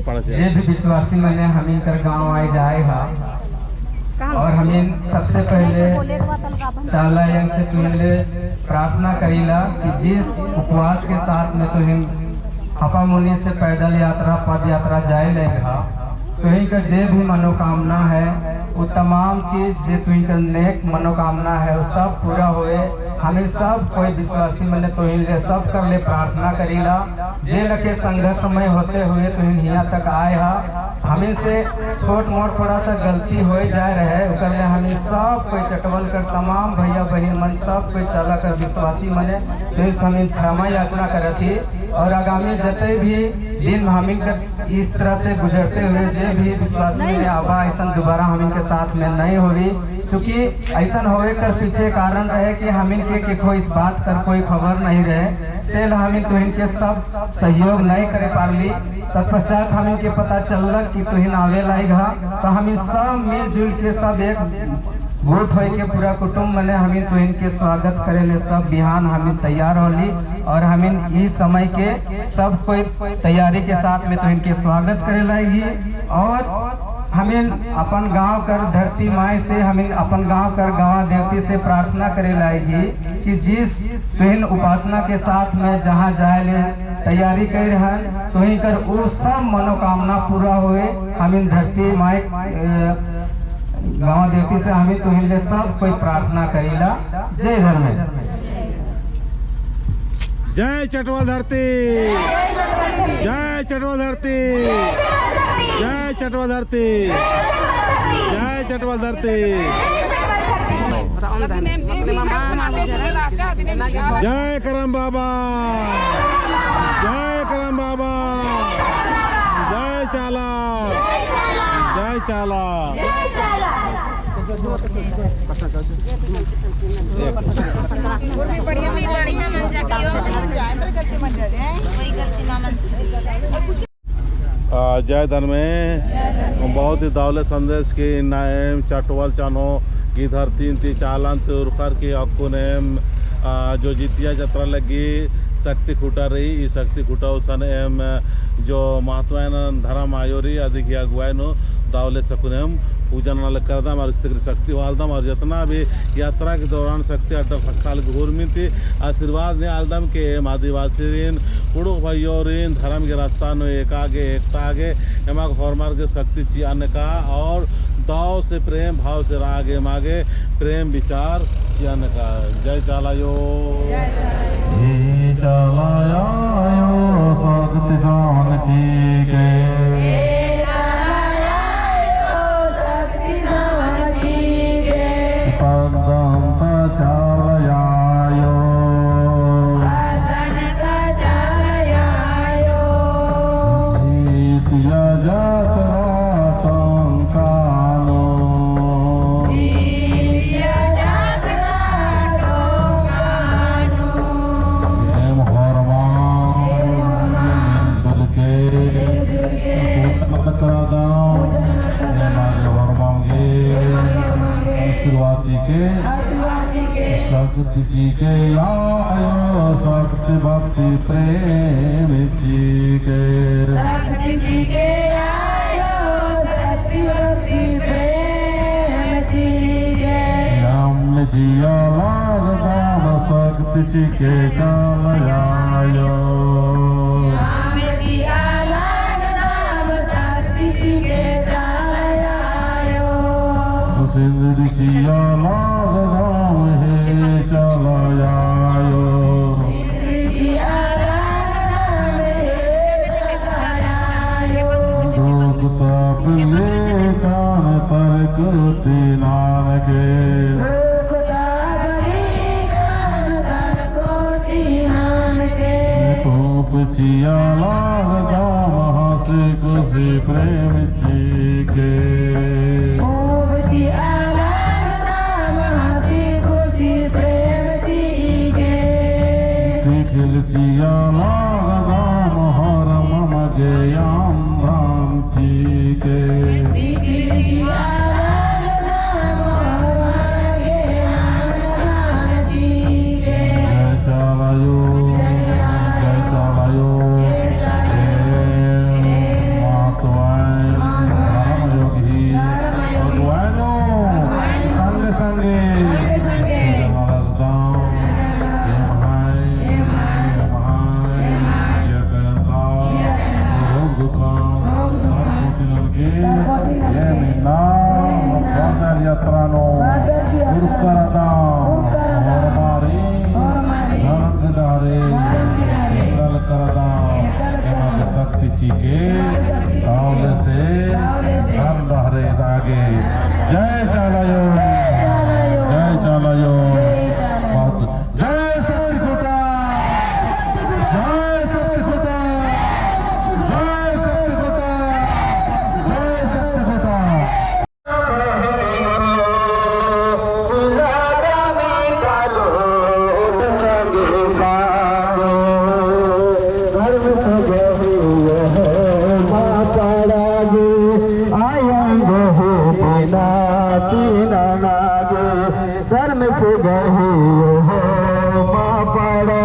जे भी विश्वासी मैंने हमीन कर गांव आए जाए हा और हमीन सबसे पहले चाला यंग से तुहले प्रार्थना करीला कि जिस उपवास के साथ में तुहिन हपा मुनि से पैदल यात्रा पद यात्रा जाए लेगा तुहिन का जे भी मनोकामना है वो तमाम चीज जो तुहिन का नेक मनोकामना है वो सब पूरा होए। हमें सब कोई विश्वासी मैंने तुहिन ले सब कर ले प्रार्थना करीला जे लखे संघर्ष समय होते हुए तुहिन यहाँ तक आए हा हमें से छोट मोट थोड़ा सा गलती हो जाए रहे उकर ले हमें सब कोई चटवल कर तमाम भैया बहन मन सब कोई चला कर विश्वासी मने तुहिन हमें क्षमा याचना करती और आगामी जते भी दिन हमीन कर इस तरह से गुजरते हुए जे भी विश्वासी मैंने आवा ऐसा दोबारा हमीन के साथ में नहीं होगी चूँकि ऐसा होवे कर पीछे कारण रहे कि हमीन के कोई इस बात कर कोई खबर नहीं रहे सेल हमीन तो इनके सब सहयोग नहीं करे पारली तत्पश्चात हमीन के पता चलक कि तुहिन आवे लाएगा तो हमीन सब मिलजुल के सब एक गुट हो के पूरा कुटुंब मने हमीन तो इनके स्वागत करे ले सब बिहान हमीन तैयार होली और हमीन इस समय के सब कोई तैयारी के साथ में तो इनके स्वागत करे लाएगी और हमीन अपन गांव कर धरती माई से हमीन अपन गांव कर गांव देवती से प्रार्थना करे लाएगी कि जिस तुहिन उपासना के साथ में जहां जाए ले तैयारी कर रहे तो ही कर वो सब मनोकामना पूरा हुए हमीन धरती माई गांव देवती से हमें तो हिंदे सब कोई प्रार्थना करीला। जय धर्म जय चटवा धरती जय चटवा धरती जय चटवा धरती जय चटवा धरती जय करम बाबा जय करम बाबा जय चाला जय चाला जय धर्म में बहुत ही दावले संदेश की नाम चटवल चानो की धरती ती चालांत उर्खर की अक्कू नेम जो जितिया जत्रा लगी शक्ति खुटा रही इस शक्ति खुटा उसन एम जो महात्मा धर्म आयोरी अधिक अगुवायनो दावले सकुनेम पूजा नाल करदम और इस शक्ति वालदम और जितना भी यात्रा के दौरान शक्ति अड्डा फक्काल घूर में थी आशीर्वाद ने आलदम के आदिवासी उड़ू भैयोरीन धर्म के रास्ता नो एक आगे एमा हॉर्मर के शक्ति चियान का और दाव से प्रेम भाव से रागे मागे प्रेम विचार चियान का। जय चालायो चलायो शक्ति सान जी के शक्ति जी के आयो शक्ति भक्ति प्रेम जी के शक्ति जी के आयो शक्ति भक्ति प्रेम जी के राम जिया लाल दाम शक्ति जी के चल आयो राम जिया लाल दाम शक्ति जी के चल आयो सिंदूर जिया लाल दाम चलायो दुख ताप ले कान तरक तीनान के तोप चिया लाग दाम हंस खुशी प्रेम जी के चिया लाग दाम हर मम ज्ञान धाम जी के जय चालायो जय चालायो मात जी के तावले से हर लहरे दागे। जय चालायो, जय चालायो, जय शक्ति खोटा, जय शक्ति खोटा, जय शक्ति खोटा, जय शक्ति खोटा। धर्म से गही हो माँ पड़ा